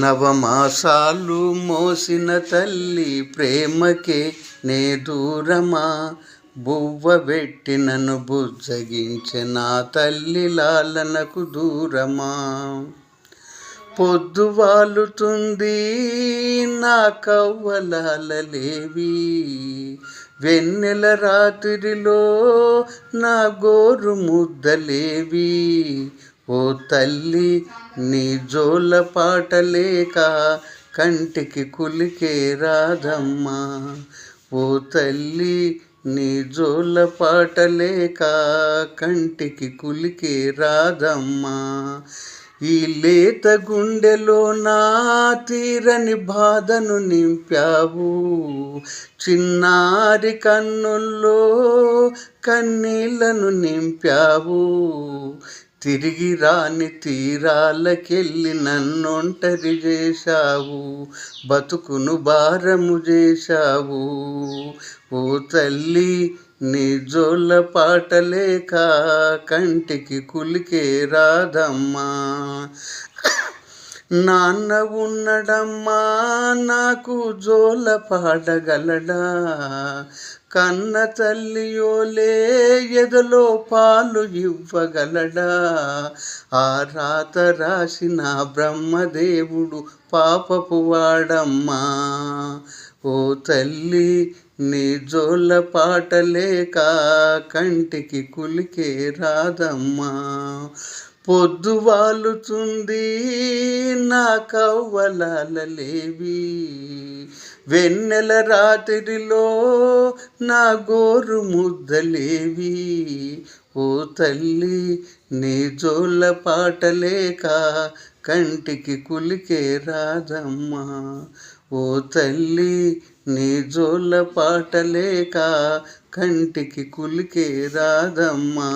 నవమాసాలు మోసిన తల్లి ప్రేమకే నే దూరమా, బువ్వ పెట్టి నన్ను బుజ్జగించే నా తల్లి లాలనకు దూరమా. పొద్దు వాలుతుంది నా కవ్వలాలలేవి, వెన్నెల రాత్రిలో నా గోరు ముద్దలేవి. ఓ తల్లి నీ జోల పాటలేక కంటికి కులికే రాదమ్మా. ఓ తల్లి నీ జోల పాటలేక కంటికి కులికే రాదమ్మా. ఈ లేత గుండెలో నా తీరని బాధను నింపావు, చిన్నారి కన్నుల్లో కన్నీళ్లను నింపావు. తిరిగి రాని తీరాలకెళ్ళి నన్నొంటరి చేశావు, బతుకును భారము చేశావు. ఓ తల్లి నీ జోల పాటలేక కంటికి కులికే రాదమ్మా. నాన్న ఉన్నడమ్మా నాకు జోల పాడగలడా, కన్న తల్లియోలే ఎదలో పాలు ఇవ్వగలడా. ఆ రాత రాసిన బ్రహ్మదేవుడు పాపపు వాడమ్మా. ఓ తల్లి నీ జోల పాటలేక కంటికి కులికే రాదమ్మా. పొద్దు వాలుతుంది నా కవ్వలాలలేవి, వెన్నెల రాత్రిలో నా గోరు ముద్దలేవి. ఓ తల్లి నీ జోల పాటలేక కంటికి కులికే రాదమ్మా. ఓ తల్లి నీ జోల పాటలేక కంటికి కులికే రాదమ్మా.